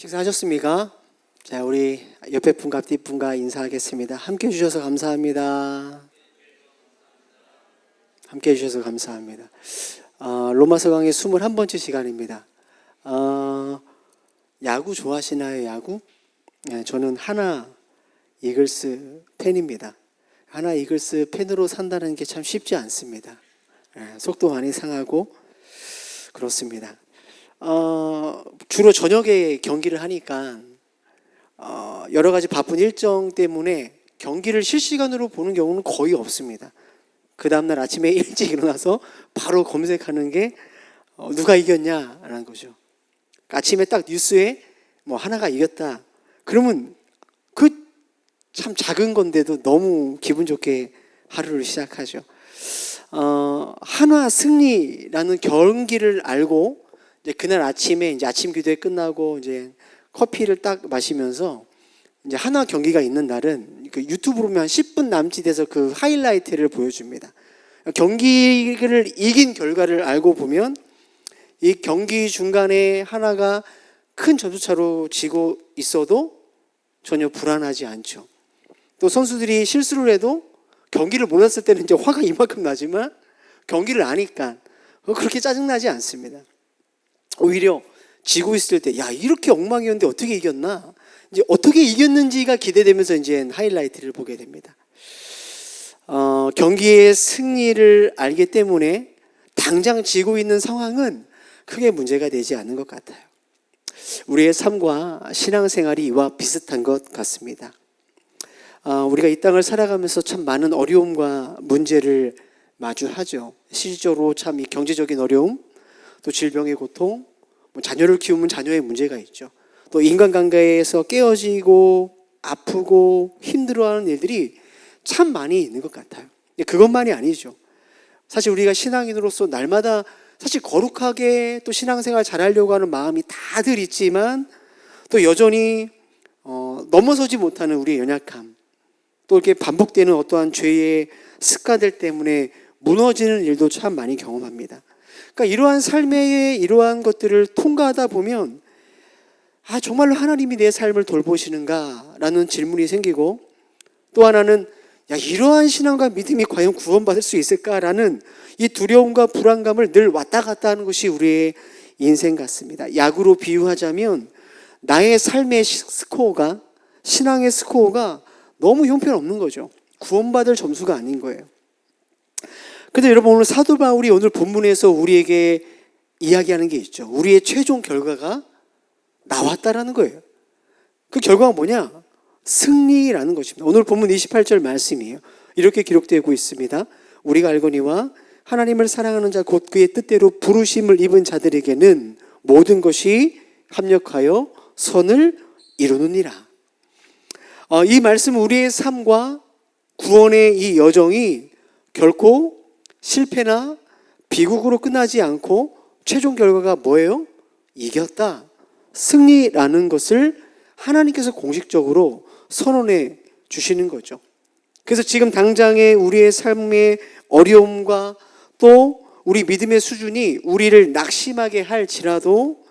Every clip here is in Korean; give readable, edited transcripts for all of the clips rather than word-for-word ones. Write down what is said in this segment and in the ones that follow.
식사하셨습니까? 자, 우리 옆에 분과 뒷분과 인사하겠습니다. 함께 해주셔서 감사합니다. 함께 해주셔서 감사합니다. 로마서 강의 21번째 시간입니다. 야구 좋아하시나요? 야구? 네, 저는 하나 이글스 팬입니다. 하나 이글스 팬으로 산다는 게 참 쉽지 않습니다. 속도 많이 상하고 그렇습니다. 주로 저녁에 경기를 하니까 여러 가지 바쁜 일정 때문에 경기를 실시간으로 보는 경우는 거의 없습니다. 그 다음날 아침에 일찍 일어나서 바로 검색하는 게 누가 이겼냐라는 거죠. 아침에 딱 뉴스에 뭐 하나가 이겼다. 그러면 그 참 작은 건데도 너무 기분 좋게 하루를 시작하죠. 한화 승리라는 경기를 알고 이제 그날 아침에 이제 아침 기도회 끝나고 이제 커피를 딱 마시면서 이제 한화 경기가 있는 날은 그 유튜브로 보면 한 10분 남짓해서 그 하이라이트를 보여줍니다. 경기를 이긴 결과를 알고 보면 이 경기 중간에 하나가 큰 점수차로 지고 있어도 전혀 불안하지 않죠. 또 선수들이 실수를 해도 경기를 몰랐을 때는 이제 화가 이만큼 나지만 경기를 아니까 그렇게 짜증나지 않습니다. 오히려 지고 있을 때 야, 이렇게 엉망이었는데 어떻게 이겼나? 이제 어떻게 이겼는지가 기대되면서 이제 하이라이트를 보게 됩니다. 경기의 승리를 알기 때문에 당장 지고 있는 상황은 크게 문제가 되지 않는 것 같아요. 우리의 삶과 신앙생활이 이와 비슷한 것 같습니다. 우리가 이 땅을 살아가면서 참 많은 어려움과 문제를 마주하죠. 실질적으로 참 이 경제적인 어려움, 또 질병의 고통, 자녀를 키우면 자녀의 문제가 있죠. 또 인간관계에서 깨어지고 아프고 힘들어하는 일들이 참 많이 있는 것 같아요. 그것만이 아니죠. 사실 우리가 신앙인으로서 날마다 사실 거룩하게 또 신앙생활 잘하려고 하는 마음이 다들 있지만 또 여전히 넘어서지 못하는 우리의 연약함, 또 이렇게 반복되는 어떠한 죄의 습관들 때문에 무너지는 일도 참 많이 경험합니다. 그러니까 이러한 삶의 이러한 것들을 통과하다 보면 정말로 하나님이 내 삶을 돌보시는가라는 질문이 생기고, 또 하나는 이러한 신앙과 믿음이 과연 구원받을 수 있을까라는 이 두려움과 불안감을 늘 왔다 갔다 하는 것이 우리의 인생 같습니다. 야구로 비유하자면 나의 삶의 스코어가, 신앙의 스코어가 너무 형편없는 거죠. 구원받을 점수가 아닌 거예요. 근데 여러분, 오늘 사도 바울이 오늘 본문에서 우리에게 이야기하는 게 있죠. 우리의 최종 결과가 나왔다라는 거예요. 그 결과가 뭐냐? 승리라는 것입니다. 오늘 본문 28절 말씀이에요. 이렇게 기록되고 있습니다. 우리가 알거니와 하나님을 사랑하는 자 곧 그의 뜻대로 부르심을 입은 자들에게는 모든 것이 합력하여 선을 이루느니라. 이 말씀은 우리의 삶과 구원의 이 여정이 결코 실패나 비극으로 끝나지 않고 최종 결과가 뭐예요? 이겼다, 승리라는 것을 하나님께서 공식적으로 선언해 주시는 거죠. 그래서 지금 당장의 우리의 삶의 어려움과 또 우리 믿음의 수준이 우리를 낙심하게 할지라도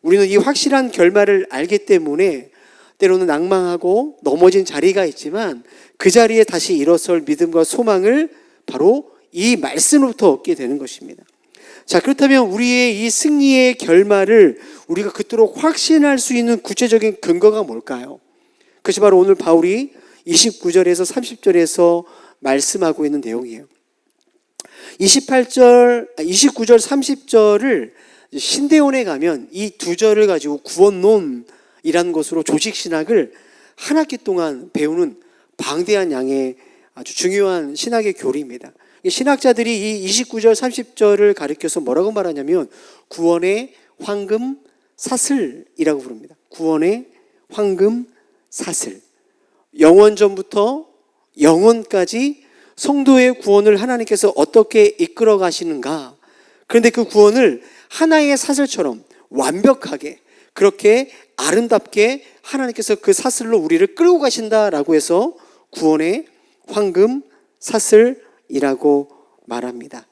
우리는 이 확실한 결말을 알기 때문에 때로는 낭망하고 넘어진 자리가 있지만 그 자리에 다시 일어설 믿음과 소망을 바로 이 말씀으로부터 얻게 되는 것입니다. 자, 그렇다면 우리의 이 승리의 결말을 우리가 그토록 확신할 수 있는 구체적인 근거가 뭘까요? 그것이 바로 오늘 바울이 29절에서 30절에서 말씀하고 있는 내용이에요. 29절, 30절을 신대원에 가면 이 두 절을 가지고 구원론이라는 것으로 조직신학을 한 학기 동안 배우는 방대한 양의 아주 중요한 신학의 교리입니다. 신학자들이 이 29절, 30절을 가리켜서 뭐라고 말하냐면 구원의 황금 사슬이라고 부릅니다. 구원의 황금 사슬. 영원전부터 영원까지 성도의 구원을 하나님께서 어떻게 이끌어 가시는가. 그런데 그 구원을 하나의 사슬처럼 완벽하게 그렇게 아름답게 하나님께서 그 사슬로 우리를 끌고 가신다라고 해서 구원의 황금 사슬이라고 말합니다.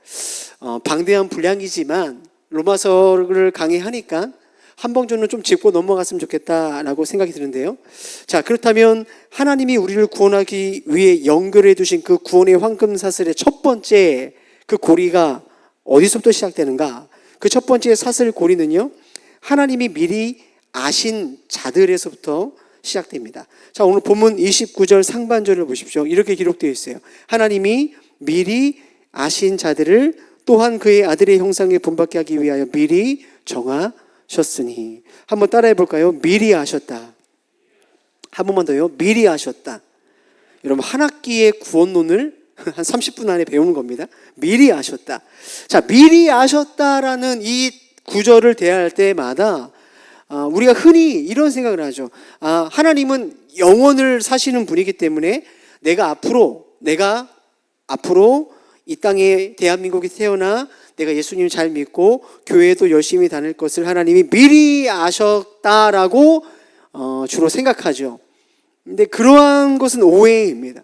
방대한 분량이지만 로마서를 강의하니까 한 번 정도는 좀 짚고 넘어갔으면 좋겠다라고 생각이 드는데요. 자, 그렇다면 하나님이 우리를 구원하기 위해 연결해 두신 그 구원의 황금사슬의 첫 번째 그 고리가 어디서부터 시작되는가? 그 첫 번째 사슬 고리는요, 하나님이 미리 아신 자들에서부터 시작됩니다. 자, 오늘 본문 29절 상반절을 보십시오. 이렇게 기록되어 있어요. 하나님이 미리 아신 자들을 또한 그의 아들의 형상에 본받게 하기 위하여 미리 정하셨으니. 한번 따라해 볼까요? 미리 아셨다. 한 번만 더요. 미리 아셨다. 여러분, 한 학기의 구원론을 한 30분 안에 배우는 겁니다. 미리 아셨다. 자, 미리 아셨다라는 이 구절을 대할 때마다 우리가 흔히 이런 생각을 하죠. 하나님은 영원을 사시는 분이기 때문에 내가 앞으로 이 땅에 대한민국에 태어나 내가 예수님을 잘 믿고 교회도 열심히 다닐 것을 하나님이 미리 아셨다라고 주로 생각하죠. 근데 그러한 것은 오해입니다.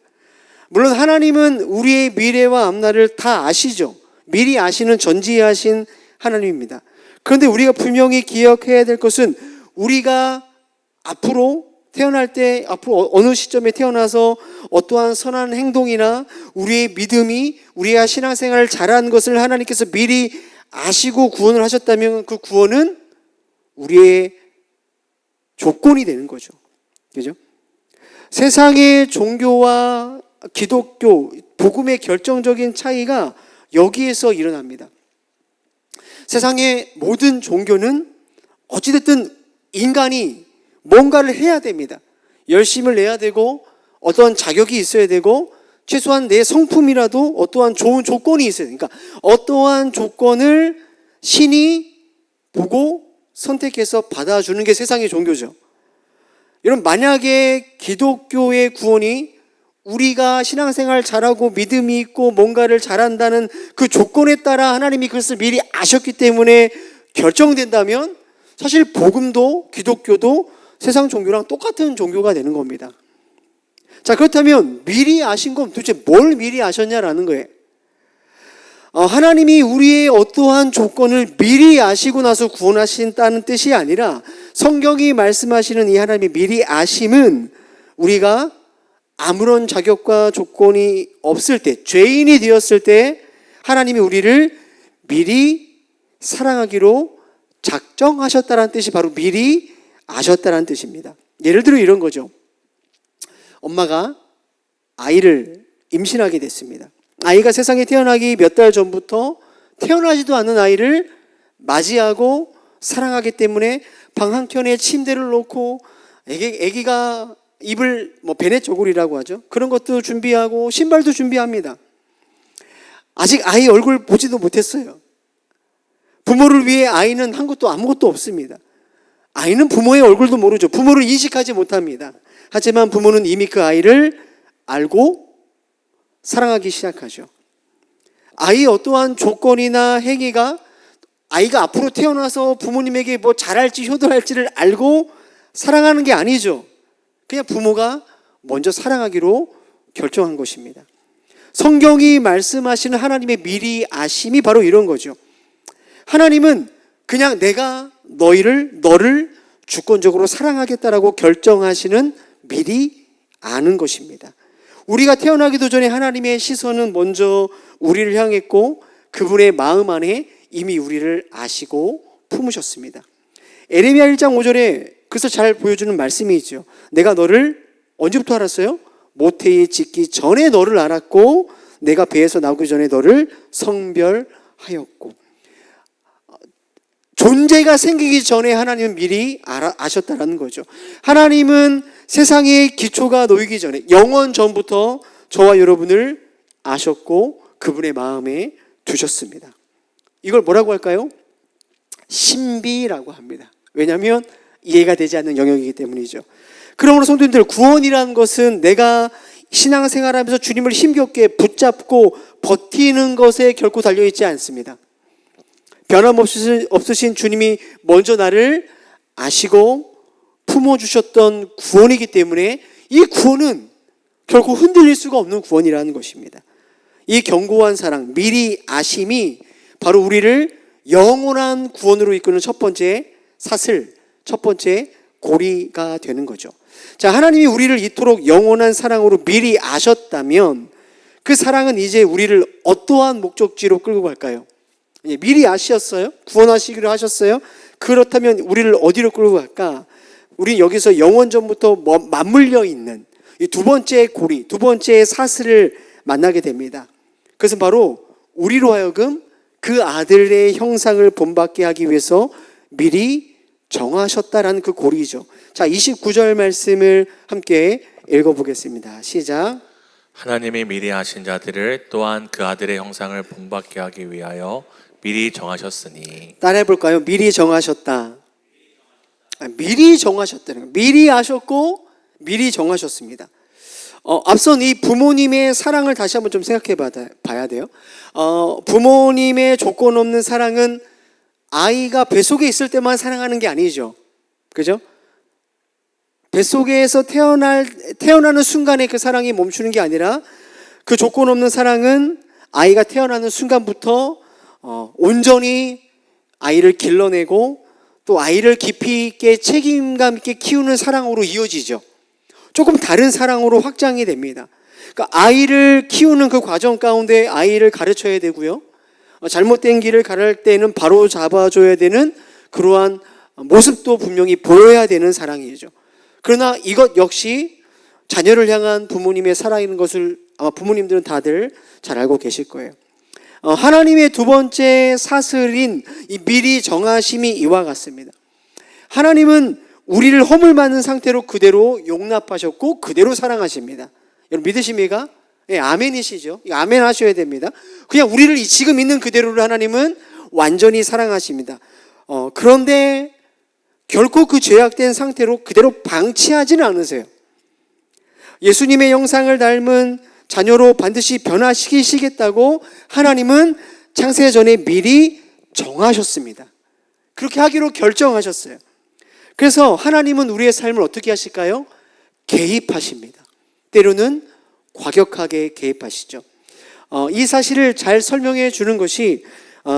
물론 하나님은 우리의 미래와 앞날을 다 아시죠. 미리 아시는 전지하신 하나님입니다. 그런데 우리가 분명히 기억해야 될 것은 우리가 앞으로 태어날 때, 앞으로 어느 시점에 태어나서 어떠한 선한 행동이나 우리의 믿음이, 우리가 신앙생활을 잘하는 것을 하나님께서 미리 아시고 구원을 하셨다면 그 구원은 우리의 조건이 되는 거죠. 그죠? 세상의 종교와 기독교, 복음의 결정적인 차이가 여기에서 일어납니다. 세상의 모든 종교는 어찌됐든 인간이 뭔가를 해야 됩니다. 열심을 내야 되고 어떤 자격이 있어야 되고 최소한 내 성품이라도 어떠한 좋은 조건이 있어야 됩니다. 그러니까 어떠한 조건을 신이 보고 선택해서 받아주는 게 세상의 종교죠. 여러분, 만약에 기독교의 구원이 우리가 신앙생활 잘하고 믿음이 있고 뭔가를 잘한다는 그 조건에 따라 하나님이 그것을 미리 아셨기 때문에 결정된다면 사실 복음도 기독교도 세상 종교랑 똑같은 종교가 되는 겁니다. 자, 그렇다면 미리 아신 건 도대체 뭘 미리 아셨냐라는 거예요. 하나님이 우리의 어떠한 조건을 미리 아시고 나서 구원하신다는 뜻이 아니라 성경이 말씀하시는 이 하나님의 미리 아심은 우리가 아무런 자격과 조건이 없을 때, 죄인이 되었을 때 하나님이 우리를 미리 사랑하기로 작정하셨다는 뜻이 바로 미리 아셨다는 뜻입니다. 예를 들어 이런 거죠. 엄마가 아이를 임신하게 됐습니다. 아이가 세상에 태어나기 몇 달 전부터 태어나지도 않은 아이를 맞이하고 사랑하기 때문에 방 한켠에 침대를 놓고 아기가 입을 베넷 저고리라고 하죠. 그런 것도 준비하고 신발도 준비합니다. 아직 아이 얼굴 보지도 못했어요. 부모를 위해 아이는 한 것도 아무것도 없습니다. 아이는 부모의 얼굴도 모르죠. 부모를 인식하지 못합니다. 하지만 부모는 이미 그 아이를 알고 사랑하기 시작하죠. 아이의 어떠한 조건이나 행위가 아이가 앞으로 태어나서 부모님에게 뭐 잘할지 효도할지를 알고 사랑하는 게 아니죠. 그냥 부모가 먼저 사랑하기로 결정한 것입니다. 성경이 말씀하시는 하나님의 미리 아심이 바로 이런 거죠. 하나님은 그냥 내가 너를 주권적으로 사랑하겠다라고 결정하시는 미리 아는 것입니다. 우리가 태어나기도 전에 하나님의 시선은 먼저 우리를 향했고 그분의 마음 안에 이미 우리를 아시고 품으셨습니다. 에레미야 1장 5절에 그래서 잘 보여주는 말씀이 있죠. 내가 너를 언제부터 알았어요? 모태에 짓기 전에 너를 알았고 내가 배에서 나오기 전에 너를 성별하였고. 존재가 생기기 전에 하나님은 미리 아셨다라는 거죠. 하나님은 세상의 기초가 놓이기 전에 영원 전부터 저와 여러분을 아셨고 그분의 마음에 두셨습니다. 이걸 뭐라고 할까요? 신비라고 합니다. 왜냐하면 이해가 되지 않는 영역이기 때문이죠. 그러므로 성도님들, 구원이라는 것은 내가 신앙생활하면서 주님을 힘겹게 붙잡고 버티는 것에 결코 달려있지 않습니다. 변함없으신 주님이 먼저 나를 아시고 품어주셨던 구원이기 때문에 이 구원은 결코 흔들릴 수가 없는 구원이라는 것입니다. 이 견고한 사랑, 미리 아심이 바로 우리를 영원한 구원으로 이끄는 첫 번째 사슬, 첫 번째 고리가 되는 거죠. 자, 하나님이 우리를 이토록 영원한 사랑으로 미리 아셨다면 그 사랑은 이제 우리를 어떠한 목적지로 끌고 갈까요? 미리 아셨어요? 구원하시기로 하셨어요? 그렇다면 우리를 어디로 끌고 갈까? 우리 여기서 영원전부터 맞물려 있는 이 두 번째 고리, 두 번째 사슬을 만나게 됩니다. 그것은 바로 우리로 하여금 그 아들의 형상을 본받게 하기 위해서 미리 정하셨다라는 그 고리죠. 자, 29절 말씀을 함께 읽어보겠습니다. 시작. 하나님이 미리 하신 자들을 또한 그 아들의 형상을 본받게 하기 위하여 미리 정하셨으니. 따라해 볼까요? 미리 정하셨다. 미리 정하셨다는 거예요. 미리 아셨고 미리 정하셨습니다. 앞선 이 부모님의 사랑을 다시 한번 좀 생각해 봐야 돼요. 부모님의 조건 없는 사랑은 아이가 뱃속에 있을 때만 사랑하는 게 아니죠. 그죠? 뱃속에서 태어나는 순간에 그 사랑이 멈추는 게 아니라 그 조건 없는 사랑은 아이가 태어나는 순간부터 온전히 아이를 길러내고 또 아이를 깊이 있게 책임감 있게 키우는 사랑으로 이어지죠. 조금 다른 사랑으로 확장이 됩니다. 그러니까 아이를 키우는 그 과정 가운데 아이를 가르쳐야 되고요. 잘못된 길을 가를 때는 바로 잡아줘야 되는 그러한 모습도 분명히 보여야 되는 사랑이죠. 그러나 이것 역시 자녀를 향한 부모님의 사랑인 것을 아마 부모님들은 다들 잘 알고 계실 거예요. 하나님의 두 번째 사슬인 이 미리 정하심이 이와 같습니다. 하나님은 우리를 허물 맞는 상태로 그대로 용납하셨고 그대로 사랑하십니다. 여러분 믿으십니까? 예, 아멘이시죠? 아멘 하셔야 됩니다. 그냥 우리를 지금 있는 그대로를 하나님은 완전히 사랑하십니다. 그런데 결코 그 죄악된 상태로 그대로 방치하지는 않으세요. 예수님의 형상을 닮은 자녀로 반드시 변화시키시겠다고 하나님은 창세 전에 미리 정하셨습니다. 그렇게 하기로 결정하셨어요. 그래서 하나님은 우리의 삶을 어떻게 하실까요? 개입하십니다. 때로는 과격하게 개입하시죠. 이 사실을 잘 설명해 주는 것이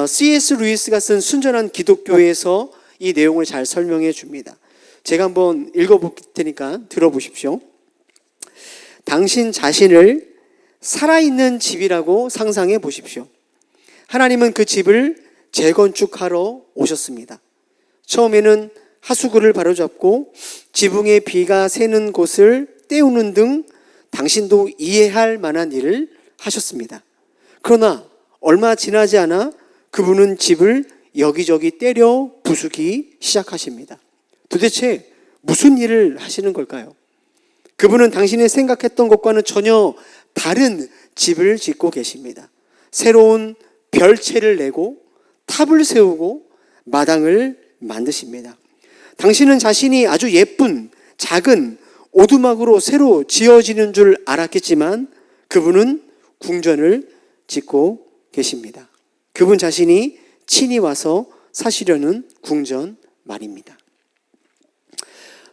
C.S. 루이스가 쓴 순전한 기독교에서 이 내용을 잘 설명해 줍니다. 제가 한번 읽어볼 테니까 들어보십시오. 당신 자신을 살아있는 집이라고 상상해 보십시오. 하나님은 그 집을 재건축하러 오셨습니다. 처음에는 하수구를 바로잡고 지붕에 비가 새는 곳을 때우는 등 당신도 이해할 만한 일을 하셨습니다. 그러나 얼마 지나지 않아 그분은 집을 여기저기 때려 부수기 시작하십니다. 도대체 무슨 일을 하시는 걸까요? 그분은 당신이 생각했던 것과는 전혀 다른 집을 짓고 계십니다. 새로운 별채를 내고 탑을 세우고 마당을 만드십니다. 당신은 자신이 아주 예쁜 작은 오두막으로 새로 지어지는 줄 알았겠지만 그분은 궁전을 짓고 계십니다. 그분 자신이 친히 와서 사시려는 궁전 말입니다.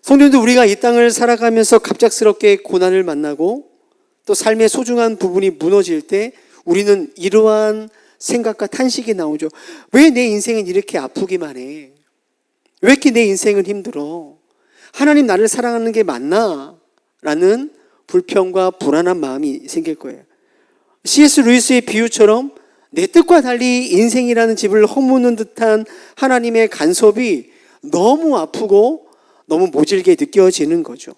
성도님들, 우리가 이 땅을 살아가면서 갑작스럽게 고난을 만나고 또 삶의 소중한 부분이 무너질 때 우리는 이러한 생각과 탄식이 나오죠. 왜 내 인생은 이렇게 아프기만 해? 왜 이렇게 내 인생은 힘들어? 하나님 나를 사랑하는 게 맞나? 라는 불평과 불안한 마음이 생길 거예요. C.S. 루이스의 비유처럼 내 뜻과 달리 인생이라는 집을 허무는 듯한 하나님의 간섭이 너무 아프고 너무 모질게 느껴지는 거죠.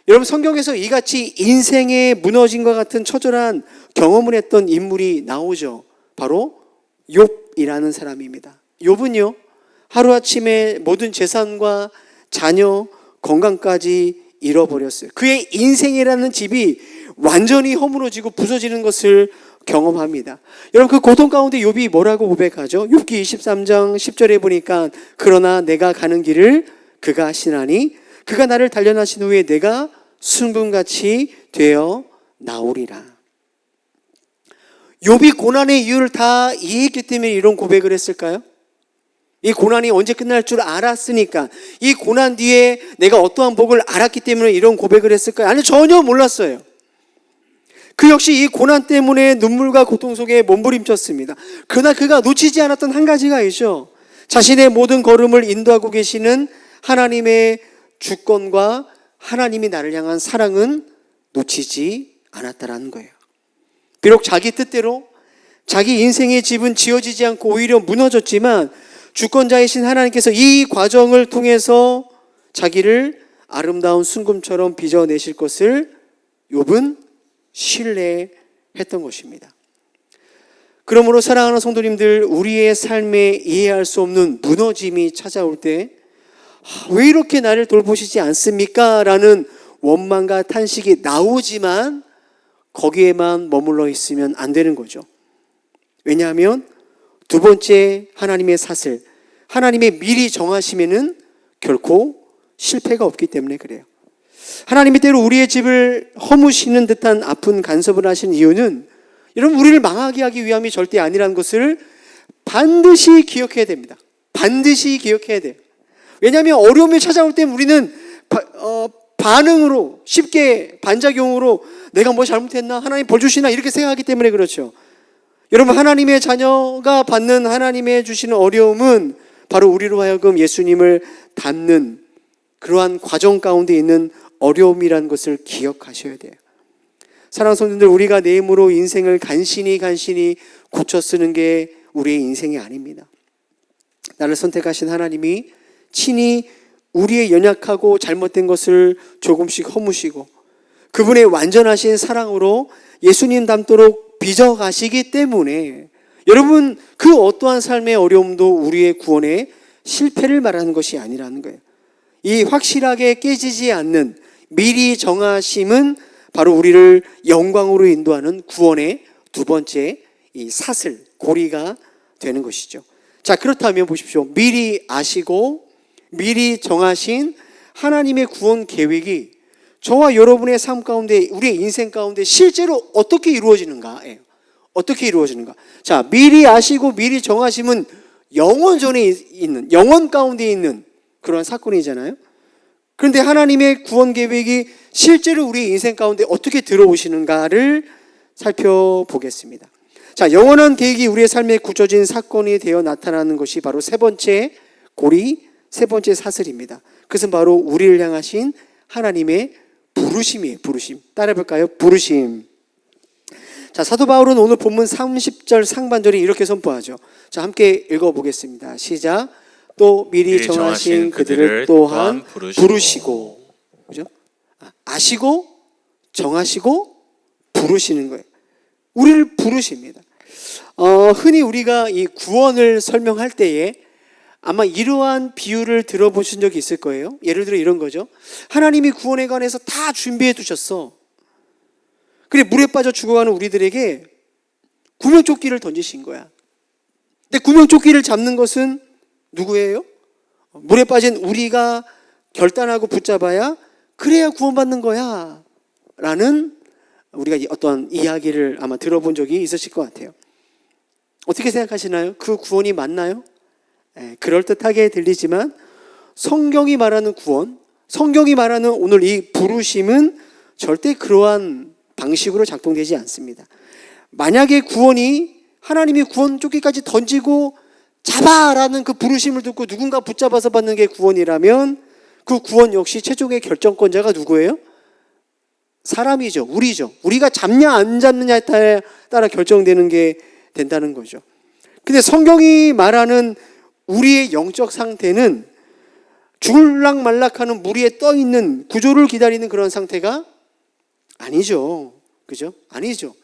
여러분, 성경에서 이같이 인생에 무너진 것 같은 처절한 경험을 했던 인물이 나오죠. 바로 욥이라는 사람입니다. 욥은요, 하루아침에 모든 재산과 자녀, 건강까지 잃어버렸어요. 그의 인생이라는 집이 완전히 허물어지고 부서지는 것을 경험합니다. 여러분, 그 고통 가운데 욥이 뭐라고 고백하죠? 욥기 23장 10절에 보니까 그러나 내가 가는 길을 그가 하시나니 그가 나를 단련하신 후에 내가 순금같이 되어 나오리라. 욥이 고난의 이유를 다 이해했기 때문에 이런 고백을 했을까요? 이 고난이 언제 끝날 줄 알았으니까, 이 고난 뒤에 내가 어떠한 복을 알았기 때문에 이런 고백을 했을까요? 아니, 전혀 몰랐어요. 그 역시 이 고난 때문에 눈물과 고통 속에 몸부림쳤습니다. 그러나 그가 놓치지 않았던 한 가지가 있죠. 자신의 모든 걸음을 인도하고 계시는 하나님의 주권과 하나님이 나를 향한 사랑은 놓치지 않았다라는 거예요. 비록 자기 뜻대로 자기 인생의 집은 지어지지 않고 오히려 무너졌지만 주권자이신 하나님께서 이 과정을 통해서 자기를 아름다운 순금처럼 빚어내실 것을 욥은 신뢰했던 것입니다. 그러므로 사랑하는 성도님들, 우리의 삶에 이해할 수 없는 무너짐이 찾아올 때 왜 이렇게 나를 돌보시지 않습니까? 라는 원망과 탄식이 나오지만 거기에만 머물러 있으면 안 되는 거죠. 왜냐하면 두 번째 하나님의 사슬, 하나님의 미리 정하시면은 결코 실패가 없기 때문에 그래요. 하나님이 때로 우리의 집을 허무시는 듯한 아픈 간섭을 하신 이유는 여러분 우리를 망하게 하기 위함이 절대 아니라는 것을 반드시 기억해야 됩니다. 반드시 기억해야 돼요. 왜냐하면 어려움이 찾아올 때 우리는 반응으로 쉽게 반작용으로 내가 뭐 잘못했나? 하나님 벌 주시나? 이렇게 생각하기 때문에 그렇죠. 여러분 하나님의 자녀가 받는 하나님의 주시는 어려움은 바로 우리로 하여금 예수님을 닮는 그러한 과정 가운데 있는 어려움이라는 것을 기억하셔야 돼요. 사랑하는 성도님들, 우리가 내 힘으로 인생을 간신히 고쳐 쓰는 게 우리의 인생이 아닙니다. 나를 선택하신 하나님이 친히 우리의 연약하고 잘못된 것을 조금씩 허무시고 그분의 완전하신 사랑으로 예수님 닮도록 빚어가시기 때문에 여러분 그 어떠한 삶의 어려움도 우리의 구원의 실패를 말하는 것이 아니라는 거예요. 이 확실하게 깨지지 않는 미리 정하심은 바로 우리를 영광으로 인도하는 구원의 두 번째 이 사슬, 고리가 되는 것이죠. 자, 그렇다면 보십시오. 미리 아시고 미리 정하신 하나님의 구원 계획이 저와 여러분의 삶 가운데, 우리의 인생 가운데 실제로 어떻게 이루어지는가예요. 어떻게 이루어지는가? 자, 미리 아시고 미리 정하심은 영원 전에 있는, 영원 가운데 있는 그런 사건이잖아요. 그런데 하나님의 구원 계획이 실제로 우리 인생 가운데 어떻게 들어오시는가를 살펴보겠습니다. 자, 영원한 계획이 우리의 삶에 굳혀진 사건이 되어 나타나는 것이 바로 세 번째 고리, 세 번째 사슬입니다. 그것은 바로 우리를 향하신 하나님의 부르심이에요. 부르심. 따라해볼까요? 부르심. 자, 사도 바울은 오늘 본문 30절 상반절에 이렇게 선포하죠. 자, 함께 읽어보겠습니다. 시작. 또 미리 정하신 그들을 또한 부르시고. 그죠? 아시고 정하시고 부르시는 거예요. 우리를 부르십니다. 흔히 우리가 이 구원을 설명할 때에 아마 이러한 비유를 들어보신 적이 있을 거예요. 예를 들어 이런 거죠. 하나님이 구원에 관해서 다 준비해 두셨어. 그래, 물에 빠져 죽어가는 우리들에게 구명조끼를 던지신 거야. 근데 구명조끼를 잡는 것은 누구예요? 물에 빠진 우리가 결단하고 붙잡아야 그래야 구원받는 거야 라는 우리가 어떤 이야기를 아마 들어본 적이 있으실 것 같아요. 어떻게 생각하시나요? 그 구원이 맞나요? 그럴듯하게 들리지만 성경이 말하는 구원, 성경이 말하는 오늘 이 부르심은 절대 그러한 방식으로 작동되지 않습니다. 만약에 구원이 하나님이 구원조끼까지 던지고 잡아라는 그 부르심을 듣고 누군가 붙잡아서 받는 게 구원이라면 그 구원 역시 최종의 결정권자가 누구예요? 사람이죠. 우리죠. 우리가 잡냐 안 잡느냐에 따라 결정되는 게 된다는 거죠. 근데 성경이 말하는 우리의 영적 상태는 죽을락말락하는 물 위에 떠 있는 구조를 기다리는 그런 상태가 아니죠. 그죠? 아니죠.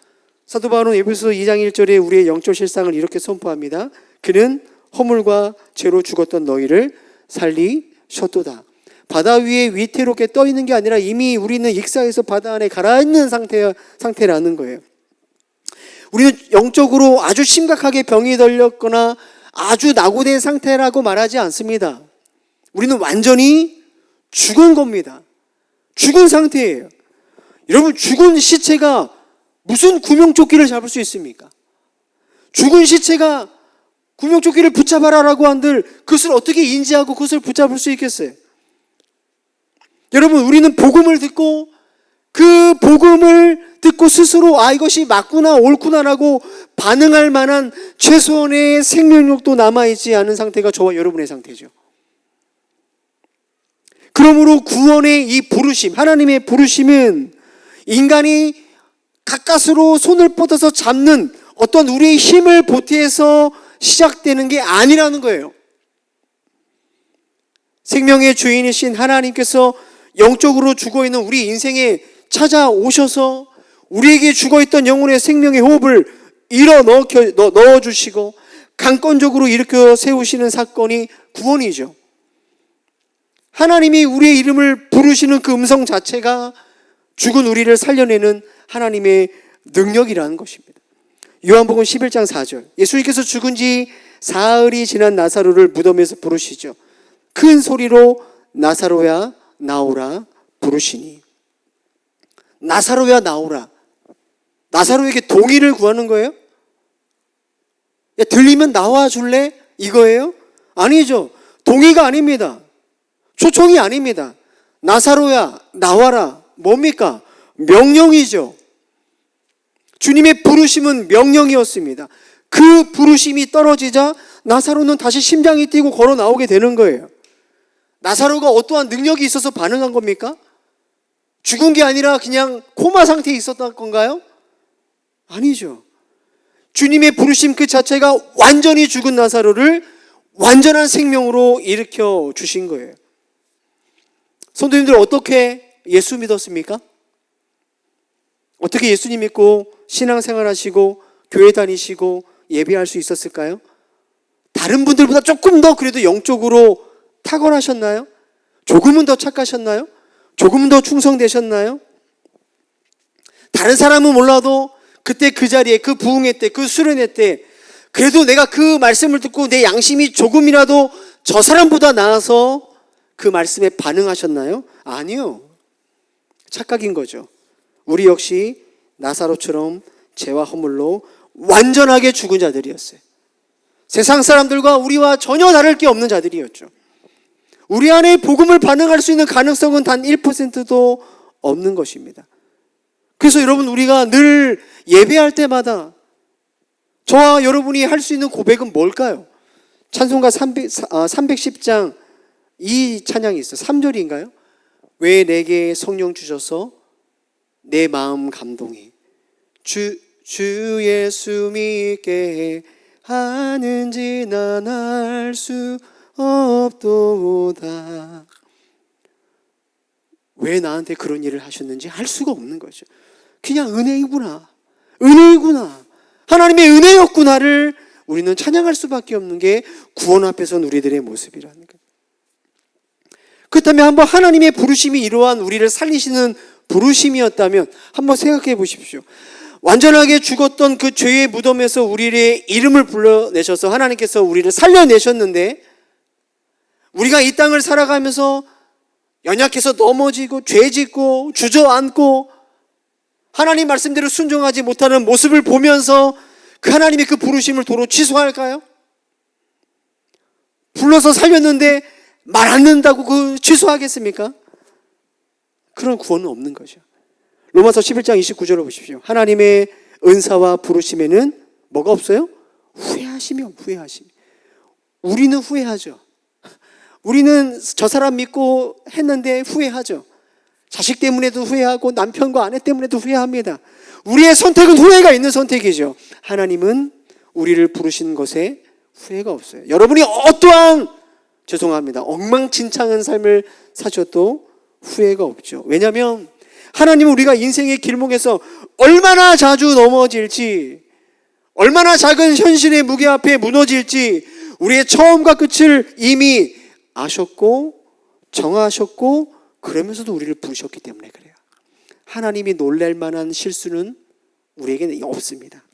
사도 바울은 에베소서 2장 1절에 우리의 영적 실상을 이렇게 선포합니다. 그는 허물과 죄로 죽었던 너희를 살리셨도다. 바다 위에 위태롭게 떠 있는 게 아니라 이미 우리는 익사해서 바다 안에 가라앉는 상태라는 거예요. 우리는 영적으로 아주 심각하게 병이 들렸거나 아주 낙오된 상태라고 말하지 않습니다. 우리는 완전히 죽은 겁니다. 죽은 상태예요. 여러분, 죽은 시체가 무슨 구명조끼를 잡을 수 있습니까? 죽은 시체가 구명조끼를 붙잡아라라고 한들 그것을 어떻게 인지하고 그것을 붙잡을 수 있겠어요? 여러분, 우리는 복음을 듣고 그 복음을 듣고 스스로 이것이 맞구나 옳구나라고 반응할 만한 최소한의 생명력도 남아있지 않은 상태가 저와 여러분의 상태죠. 그러므로 구원의 이 부르심, 하나님의 부르심은 인간이 가까스로 손을 뻗어서 잡는 어떤 우리의 힘을 보태서 시작되는 게 아니라는 거예요. 생명의 주인이신 하나님께서 영적으로 죽어있는 우리 인생에 찾아오셔서 우리에게 죽어있던 영혼의 생명의 호흡을 넣어주시고 강권적으로 일으켜 세우시는 사건이 구원이죠. 하나님이 우리의 이름을 부르시는 그 음성 자체가 죽은 우리를 살려내는 하나님의 능력이라는 것입니다. 요한복음 11장 4절, 예수님께서 죽은 지 사흘이 지난 나사로를 무덤에서 부르시죠. 큰 소리로 나사로야 나오라 부르시니. 나사로야 나오라. 나사로에게 동의를 구하는 거예요? 야, 들리면 나와 줄래? 이거예요? 아니죠. 동의가 아닙니다. 초청이 아닙니다. 나사로야 나와라. 뭡니까? 명령이죠. 주님의 부르심은 명령이었습니다. 그 부르심이 떨어지자 나사로는 다시 심장이 뛰고 걸어 나오게 되는 거예요. 나사로가 어떠한 능력이 있어서 반응한 겁니까? 죽은 게 아니라 그냥 코마 상태에 있었던 건가요? 아니죠. 주님의 부르심 그 자체가 완전히 죽은 나사로를 완전한 생명으로 일으켜 주신 거예요. 성도님들, 어떻게 예수 믿었습니까? 어떻게 예수님 믿고 신앙생활 하시고 교회 다니시고 예배할 수 있었을까요? 다른 분들보다 조금 더 그래도 영적으로 탁월하셨나요? 조금은 더 착하셨나요? 조금은 더 충성되셨나요? 다른 사람은 몰라도 그때 그 자리에, 그 부흥회 때, 그 수련회 때 그래도 내가 그 말씀을 듣고 내 양심이 조금이라도 저 사람보다 나아서 그 말씀에 반응하셨나요? 아니요. 착각인 거죠. 우리 역시 나사로처럼 죄와 허물로 완전하게 죽은 자들이었어요. 세상 사람들과 우리와 전혀 다를 게 없는 자들이었죠. 우리 안에 복음을 반응할 수 있는 가능성은 단 1%도 없는 것입니다. 그래서 여러분, 우리가 늘 예배할 때마다 저와 여러분이 할 수 있는 고백은 뭘까요? 찬송가 310장 이 찬양이 있어요. 3절인가요? 왜 내게 성령 주셔서 내 마음 감동해 주 예수 믿게 하는지 난 알 수 없도다. 왜 나한테 그런 일을 하셨는지 알 수가 없는 거죠. 그냥 은혜이구나, 은혜이구나, 하나님의 은혜였구나를 우리는 찬양할 수밖에 없는 게 구원 앞에서는 우리들의 모습이라는 거예요. 그렇다면 한번 하나님의 부르심이 이러한 우리를 살리시는 부르심이었다면 한번 생각해 보십시오. 완전하게 죽었던 그 죄의 무덤에서 우리의 이름을 불러내셔서 하나님께서 우리를 살려내셨는데, 우리가 이 땅을 살아가면서 연약해서 넘어지고 죄짓고 주저앉고 하나님 말씀대로 순종하지 못하는 모습을 보면서 그 하나님의 그 부르심을 도로 취소할까요? 불러서 살렸는데 말 안 듣는다고 그 취소하겠습니까? 그런 구원은 없는 거죠. 로마서 11장 29절을 보십시오. 하나님의 은사와 부르심에는 뭐가 없어요? 후회하심이. 우리는 후회하죠. 우리는 저 사람 믿고 했는데 후회하죠. 자식 때문에도 후회하고 남편과 아내 때문에도 후회합니다. 우리의 선택은 후회가 있는 선택이죠. 하나님은 우리를 부르신 것에 후회가 없어요. 여러분이 어떠한 엉망진창한 삶을 사셔도 후회가 없죠. 왜냐하면 하나님은 우리가 인생의 길목에서 얼마나 자주 넘어질지, 얼마나 작은 현실의 무게 앞에 무너질지 우리의 처음과 끝을 이미 아셨고 정하셨고 그러면서도 우리를 부르셨기 때문에 그래요. 하나님이 놀랄 만한 실수는 우리에게는 없습니다.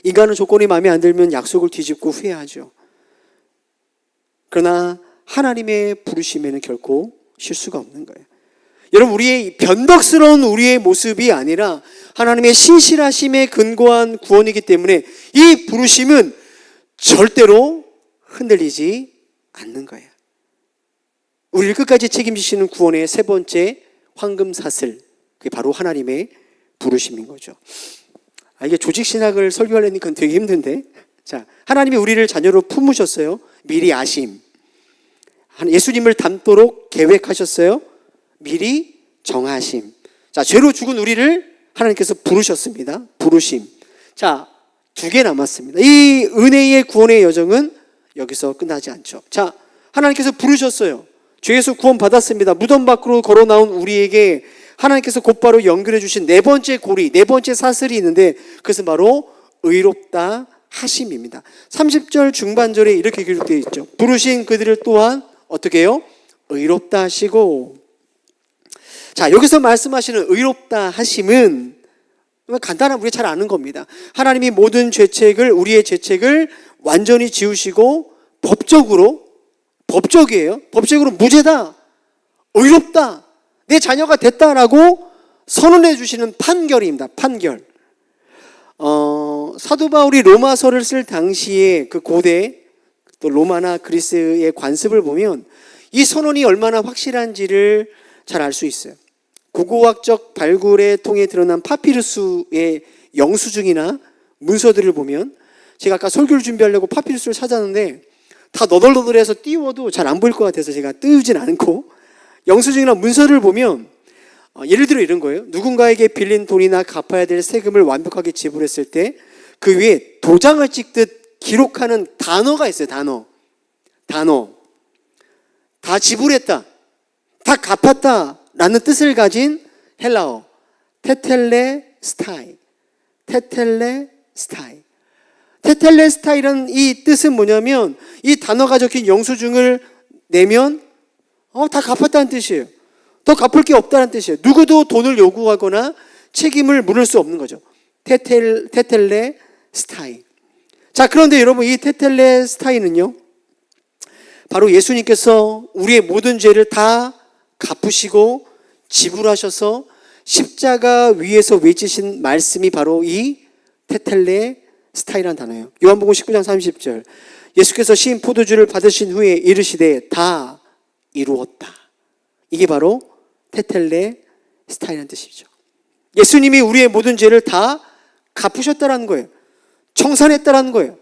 인간은 조건이 마음에 안 들면 약속을 뒤집고 후회하죠. 그러나 하나님의 부르심에는 결코 실수가 없는 거예요. 여러분, 우리의 변덕스러운 우리의 모습이 아니라 하나님의 신실하심에 근거한 구원이기 때문에 이 부르심은 절대로 흔들리지 않는 거예요. 우리를 끝까지 책임지시는 구원의 세 번째 황금사슬, 그게 바로 하나님의 부르심인 거죠. 이게 조직신학을 설교하려니까 되게 힘든데. 자, 하나님이 우리를 자녀로 품으셨어요. 미리 아심. 예수님을 닮도록 계획하셨어요. 미리 정하심. 자, 죄로 죽은 우리를 하나님께서 부르셨습니다. 부르심. 자, 2개 남았습니다. 이 은혜의 구원의 여정은 여기서 끝나지 않죠. 자, 하나님께서 부르셨어요. 죄에서 구원 받았습니다. 무덤 밖으로 걸어 나온 우리에게 하나님께서 곧바로 연결해 주신 4번째 고리, 4번째 사슬이 있는데 그것은 바로 의롭다 하심입니다. 30절 중반절에 이렇게 기록되어 있죠. 부르신 그들을 또한 어떻게 해요? 의롭다 하시고. 자, 여기서 말씀하시는 의롭다 하심은 간단한 우리가 잘 아는 겁니다. 하나님이 모든 죄책을, 우리의 죄책을 완전히 지우시고 법적이에요. 법적으로 무죄다, 의롭다, 내 자녀가 됐다라고 선언해 주시는 판결입니다. 판결. 사도 바울이 로마서를 쓸 당시에 그 고대 또 로마나 그리스의 관습을 보면 이 선언이 얼마나 확실한지를 잘 알 수 있어요. 고고학적 발굴에 통해 드러난 파피루스의 영수증이나 문서들을 보면, 제가 아까 설교를 준비하려고 파피루스를 찾았는데 다 너덜너덜해서 띄워도 잘 안 보일 것 같아서 제가 띄우진 않고, 영수증이나 문서를 보면 예를 들어 이런 거예요. 누군가에게 빌린 돈이나 갚아야 될 세금을 완벽하게 지불했을 때 그 위에 도장을 찍듯 기록하는 단어가 있어요. 단어. 다 지불했다, 다 갚았다 라는 뜻을 가진 헬라어 테텔레스타이. 테텔레스타이라는 이 뜻은 뭐냐면, 이 단어가 적힌 영수증을 내면 다 갚았다는 뜻이에요. 더 갚을 게 없다는 뜻이에요. 누구도 돈을 요구하거나 책임을 물을 수 없는 거죠. 테텔레스타이. 자, 그런데 여러분, 이 테텔레스타이는요, 바로 예수님께서 우리의 모든 죄를 다 갚으시고 지불하셔서 십자가 위에서 외치신 말씀이 바로 이 테텔레스타이라는 단어예요. 요한복음 19장 30절. 예수께서 신 포도주를 받으신 후에 이르시되 다 이루었다. 이게 바로 테텔레스타이라는 뜻이죠. 예수님이 우리의 모든 죄를 다 갚으셨다라는 거예요. 청산했다라는 거예요.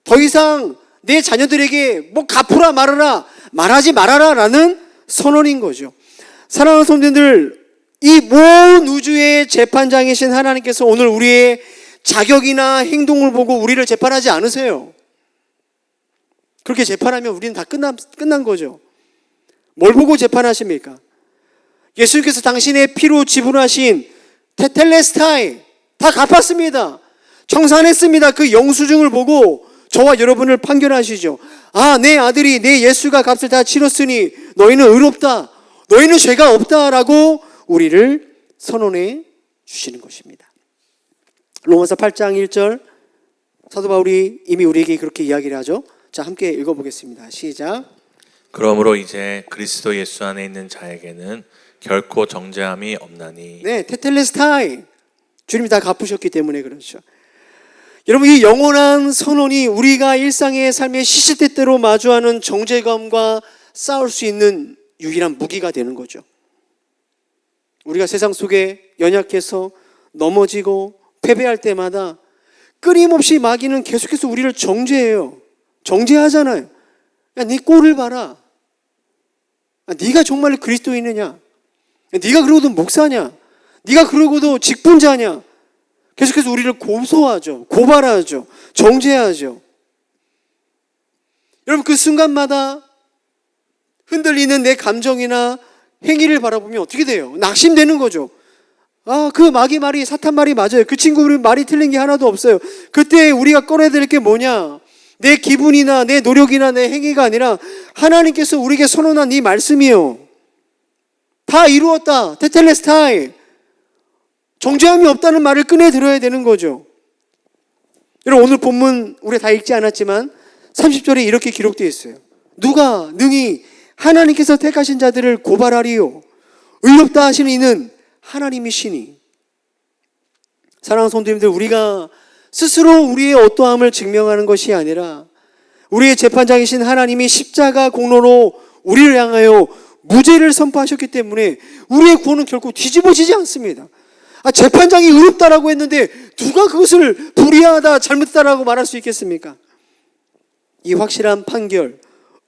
더 이상 내 자녀들에게 뭐 갚으라 말하라, 말하지 말아라 라는 선언인 거죠. 사랑하는 성도님들, 이 모든 우주의 재판장이신 하나님께서 오늘 우리의 자격이나 행동을 보고 우리를 재판하지 않으세요. 그렇게 재판하면 우리는 다 끝난 거죠. 뭘 보고 재판하십니까? 예수님께서 당신의 피로 지불하신 테텔레스타이 다 갚았습니다. 청산했습니다. 그 영수증을 보고 저와 여러분을 판결하시죠. 아, 내 아들이, 내 예수가 값을 다 치렀으니 너희는 의롭다, 너희는 죄가 없다라고 우리를 선언해 주시는 것입니다. 로마서 8장 1절, 사도 바울이 이미 우리에게 그렇게 이야기를 하죠. 자, 함께 읽어보겠습니다. 시작. 그러므로 이제 그리스도 예수 안에 있는 자에게는 결코 정죄함이 없나니. 네, 테텔레스타이. 주님이 다 갚으셨기 때문에 그렇죠. 여러분, 이 영원한 선언이 우리가 일상의 삶의 시시때때로 마주하는 정죄감과 싸울 수 있는 유일한 무기가 되는 거죠. 우리가 세상 속에 연약해서 넘어지고 패배할 때마다 끊임없이 마귀는 계속해서 우리를 정죄해요. 정죄하잖아요. 야, 네 꼴을 봐라. 네가 정말 그리스도인이냐? 네가 그러고도 목사냐? 네가 그러고도 직분자냐? 계속해서 우리를 고소하죠. 고발하죠. 정죄하죠. 여러분, 그 순간마다 흔들리는 내 감정이나 행위를 바라보면 어떻게 돼요? 낙심되는 거죠. 아, 그 마귀 말이, 사탄 말이 맞아요. 그 친구 말이 틀린 게 하나도 없어요. 그때 우리가 꺼내야 될 게 뭐냐? 내 기분이나 내 노력이나 내 행위가 아니라 하나님께서 우리에게 선언한 이 말씀이요. 다 이루었다. 테텔레스타이. 정죄함이 없다는 말을 꺼내 들어야 되는 거죠. 여러분, 오늘 본문 우리 다 읽지 않았지만 30절에 이렇게 기록되어 있어요. 누가 능히 하나님께서 택하신 자들을 고발하리요? 의롭다 하시는 이는 하나님이시니. 사랑하는 성도님들, 우리가 스스로 우리의 어떠함을 증명하는 것이 아니라 우리의 재판장이신 하나님이 십자가 공로로 우리를 향하여 무죄를 선포하셨기 때문에 우리의 구원은 결코 뒤집어지지 않습니다. 재판장이 의롭다라고 했는데 누가 그것을 불의하다, 잘못다라고 말할 수 있겠습니까? 이 확실한 판결,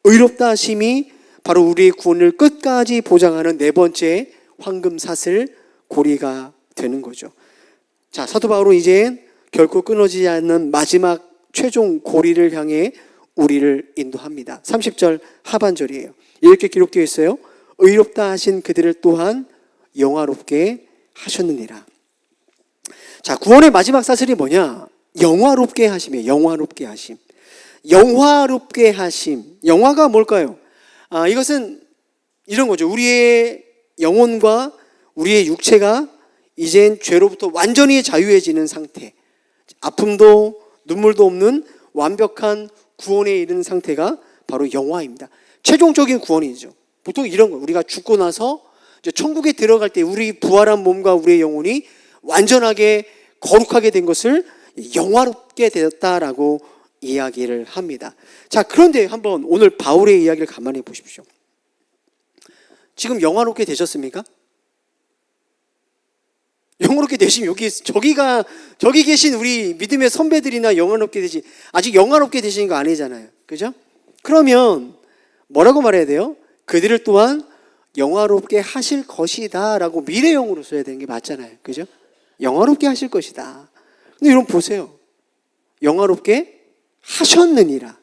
의롭다 하심이 바로 우리의 구원을 끝까지 보장하는 네 번째 황금사슬 고리가 되는 거죠. 자, 사도 바울은 이제 결코 끊어지지 않는 마지막 최종 고리를 향해 우리를 인도합니다. 30절 하반절이에요. 이렇게 기록되어 있어요. 의롭다 하신 그들을 또한 영화롭게 하셨느니라. 자, 구원의 마지막 사슬이 뭐냐? 영화롭게 하심이에요. 영화롭게 하심. 영화롭게 하심. 영화가 뭘까요? 이것은 이런 거죠. 우리의 영혼과 우리의 육체가 이젠 죄로부터 완전히 자유해지는 상태. 아픔도 눈물도 없는 완벽한 구원에 이르는 상태가 바로 영화입니다. 최종적인 구원이죠. 보통 이런 거, 우리가 죽고 나서 이제 천국에 들어갈 때 우리 부활한 몸과 우리의 영혼이 완전하게 거룩하게 된 것을 영화롭게 되었다라고 이야기를 합니다. 자, 그런데 한번 오늘 바울의 이야기를 가만히 보십시오. 지금 영화롭게 되셨습니까? 영화롭게 되시면 저기 계신 우리 믿음의 선배들이나 영화롭게 되지, 아직 영화롭게 되시는 거 아니잖아요. 그죠? 그러면 뭐라고 말해야 돼요? 그들을 또한 영화롭게 하실 것이다 라고 미래형으로 써야 되는 게 맞잖아요. 그죠? 영화롭게 하실 것이다. 근데 여러분 보세요. 영화롭게 하셨느니라.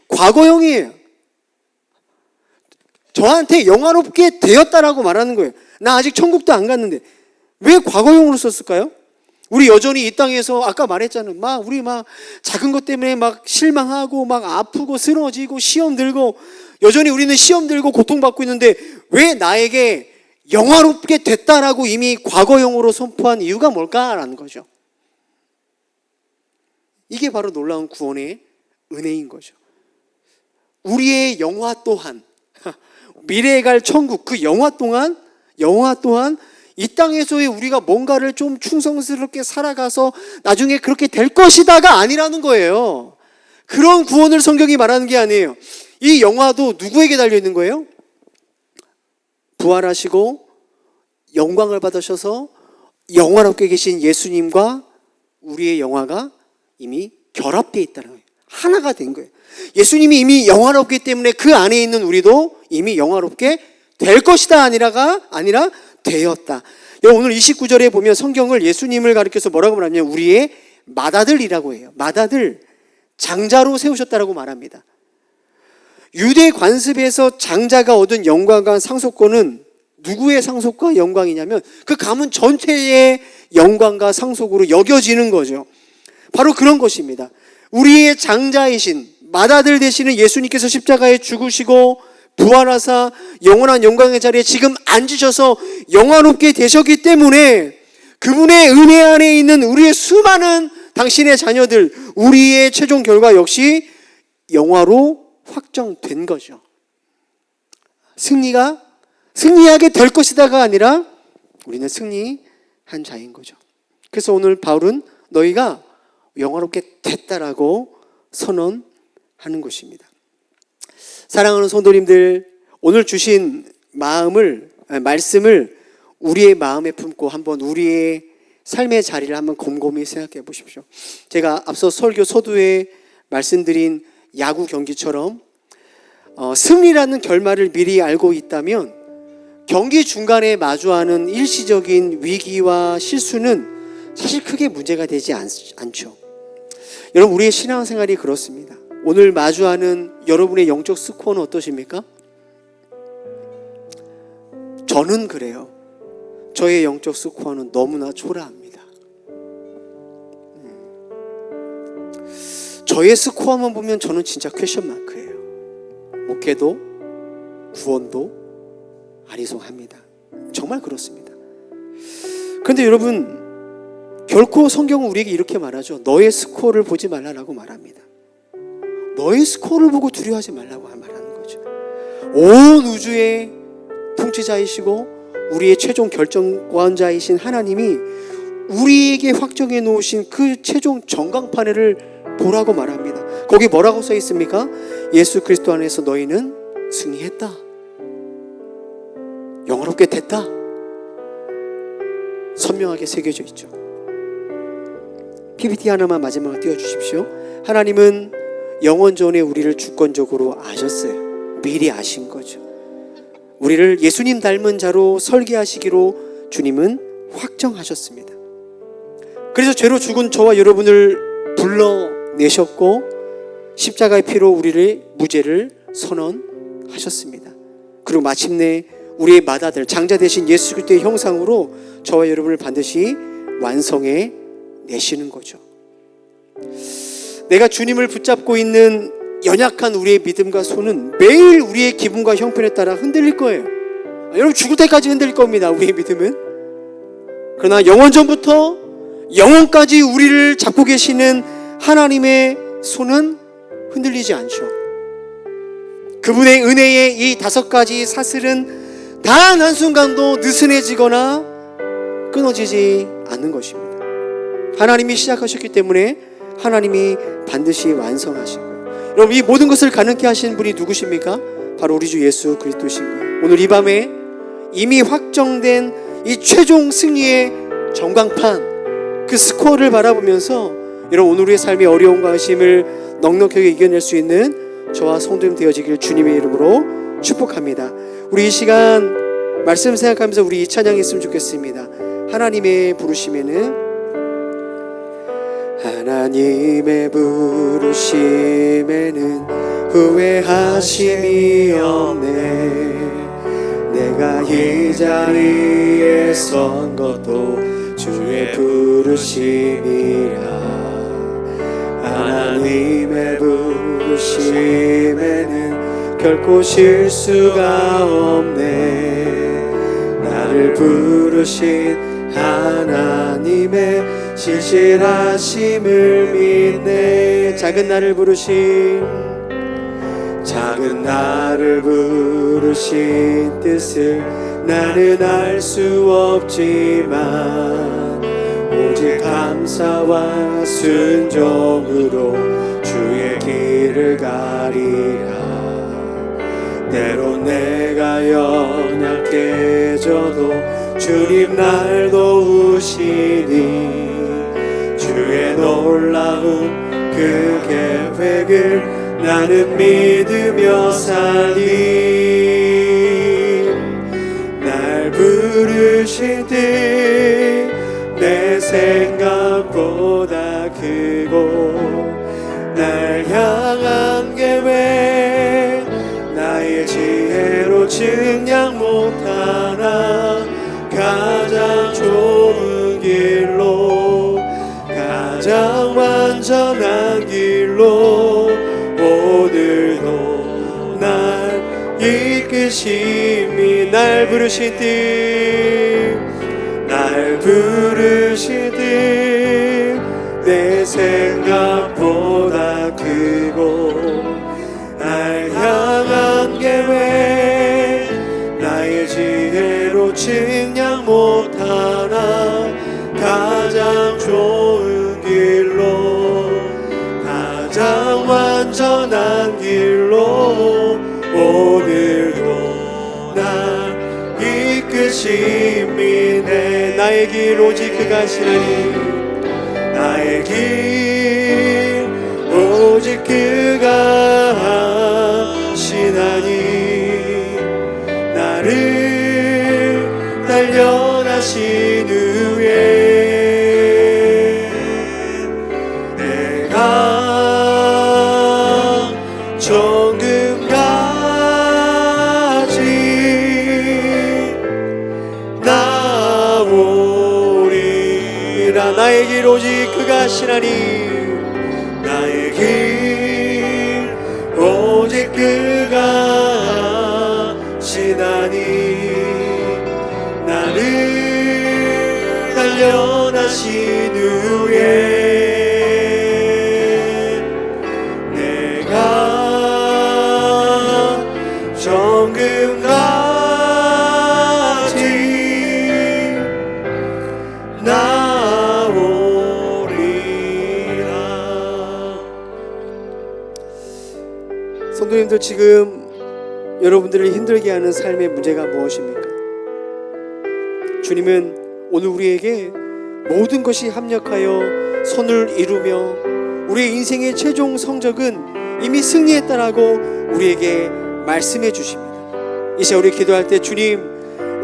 과거형이에요. 저한테 영화롭게 되었다라고 말하는 거예요. 나 아직 천국도 안 갔는데 왜 과거형으로 썼을까요? 우리 여전히 이 땅에서 아까 말했잖아요. 우리 작은 것 때문에 실망하고 아프고 쓰러지고 시험 들고 여전히 우리는 시험 들고 고통받고 있는데 왜 나에게 영화롭게 됐다라고 이미 과거형으로 선포한 이유가 뭘까라는 거죠. 이게 바로 놀라운 구원의 은혜인 거죠. 우리의 영화 또한 미래에 갈 천국 그 영화 또한 이 땅에서의 우리가 뭔가를 좀 충성스럽게 살아가서 나중에 그렇게 될 것이다가 아니라는 거예요. 그런 구원을 성경이 말하는 게 아니에요. 이 영화도 누구에게 달려있는 거예요? 부활하시고 영광을 받으셔서 영화롭게 계신 예수님과 우리의 영화가 이미 결합되어 있다는 거예요. 하나가 된 거예요. 예수님이 이미 영화롭기 때문에 그 안에 있는 우리도 이미 영화롭게 될 것이다 아니라 되었다. 오늘 29절에 보면 성경을 예수님을 가리켜서 뭐라고 말하냐면 우리의 맏아들이라고 해요. 맏아들, 장자로 세우셨다라고 말합니다. 유대 관습에서 장자가 얻은 영광과 상속권은 누구의 상속과 영광이냐면 그 가문 전체의 영광과 상속으로 여겨지는 거죠. 바로 그런 것입니다. 우리의 장자이신 맏아들 되시는 예수님께서 십자가에 죽으시고 부활하사 영원한 영광의 자리에 지금 앉으셔서 영화롭게 되셨기 때문에 그분의 은혜 안에 있는 우리의 수많은 당신의 자녀들, 우리의 최종 결과 역시 영화로 확정된 거죠. 승리하게 될 것이다가 아니라 우리는 승리한 자인 거죠. 그래서 오늘 바울은 너희가 영화롭게 됐다라고 선언하는 것입니다. 사랑하는 성도님들, 오늘 주신 말씀을 우리의 마음에 품고 한번 우리의 삶의 자리를 한번 곰곰이 생각해 보십시오. 제가 앞서 설교 서두에 말씀드린 야구 경기처럼 승리라는 결말을 미리 알고 있다면 경기 중간에 마주하는 일시적인 위기와 실수는 사실 크게 문제가 되지 않죠. 여러분, 우리의 신앙생활이 그렇습니다. 오늘 마주하는 여러분의 영적 스코어는 어떠십니까? 저는 그래요. 저의 영적 스코어는 너무나 초라합니다. 저의 스코어만 보면 저는 진짜 퀘션 마크예요. 목회도 구원도 아리송합니다. 정말 그렇습니다. 그런데 여러분, 결코 성경은 우리에게 이렇게 말하죠. 너의 스코어를 보지 말라라고 말합니다. 너의 스코어를 보고 두려워하지 말라고 말하는 거죠. 온 우주의 통치자이시고 우리의 최종 결정권자이신 하나님이 우리에게 확정해 놓으신 그 최종 전광판을 보라고 말합니다. 거기 뭐라고 써 있습니까? 예수 그리스도 안에서 너희는 승리했다. 영화롭게 됐다. 선명하게 새겨져 있죠. PPT 하나만 마지막으로 띄워주십시오. 하나님은 영원 전에 우리를 주권적으로 아셨어요. 미리 아신 거죠. 우리를 예수님 닮은 자로 설계하시기로 주님은 확정하셨습니다. 그래서 죄로 죽은 저와 여러분을 불러내셨고 십자가의 피로 우리를 무죄를 선언하셨습니다. 그리고 마침내 우리의 맏아들 장자 되신 예수 그리스도의 형상으로 저와 여러분을 반드시 완성해 내시는 거죠. 내가 주님을 붙잡고 있는 연약한 우리의 믿음과 손은 매일 우리의 기분과 형편에 따라 흔들릴 거예요. 여러분 죽을 때까지 흔들릴 겁니다. 우리의 믿음은. 그러나 영원전부터 영원까지 우리를 잡고 계시는 하나님의 손은 흔들리지 않죠. 그분의 은혜의 이 5가지 사슬은 단 한순간도 느슨해지거나 끊어지지 않는 것입니다. 하나님이 시작하셨기 때문에 하나님이 반드시 완성하신 거예요. 여러분 이 모든 것을 가능케 하신 분이 누구십니까? 바로 우리 주 예수 그리스도신 거예요. 오늘 이 밤에 이미 확정된 이 최종 승리의 전광판 그 스코어를 바라보면서 여러분 오늘 우리의 삶의 어려움과 의심을 넉넉하게 이겨낼 수 있는 저와 성도님 되어지길 주님의 이름으로 축복합니다. 우리 이 시간 말씀 생각하면서 우리 이 찬양했으면 좋겠습니다. 하나님의 부르심에는 하나님의 부르심에는 후회하심이 없네. 내가 이 자리에 선 것도 주의 부르심이라. 하나님의 부르심에는 결코 실수가 없네. 나를 부르신 하나님의 신실하심을 믿네. 작은 나를 부르신 뜻을 나는 알 수 없지만 오직 감사와 순종으로 주의 길을 가리라. 때론 내가 연약해져도 주님 날 도우시니 주의 놀라운 그 계획을 나는 믿으며 살리. 날 부르실 때 내 생각보다 크고 날 향한 계획 나의 지혜로 측량 못하나 가장 좋은 길로 가장 완전한 길로 오늘도 날 이끄심이 날 부르신 뜻 내 생각보다 크고 날 향한 계획 나의 지혜로 측량 못하나 가장 좋은 길로 가장 완전한 길로 오늘도 날 이끄심이 네 나의 길 오직 그가 하시나니 나의 길 오직 그가 하시나니 나를 단련하신 후에 내가 정금같이 나오리라. 나의 길 오직 그가 하시나니 나의 길 오직 그가 하시나니 나를 단련하신 후에 내가 정금같이 나오리라. 성도님들 지금 여러분들을 힘들게 하는 삶의 문제가 무엇입니까? 주님은 오늘 우리에게 모든 것이 합력하여 선을 이루며 우리의 인생의 최종 성적은 이미 승리했다라고 우리에게 말씀해 주십니다. 이 시간 우리 기도할 때 주님,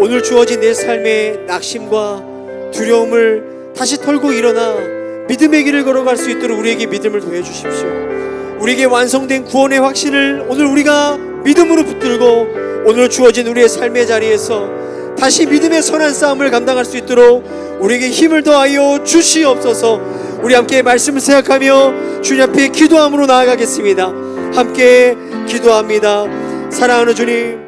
오늘 주어진 내 삶의 낙심과 두려움을 다시 털고 일어나 믿음의 길을 걸어갈 수 있도록 우리에게 믿음을 더해주십시오. 우리에게 완성된 구원의 확신을 오늘 우리가 믿음으로 붙들고 오늘 주어진 우리의 삶의 자리에서 다시 믿음의 선한 싸움을 감당할 수 있도록 우리에게 힘을 더하여 주시옵소서. 우리 함께 말씀을 생각하며 주님 앞에 기도함으로 나아가겠습니다. 함께 기도합니다. 사랑하는 주님,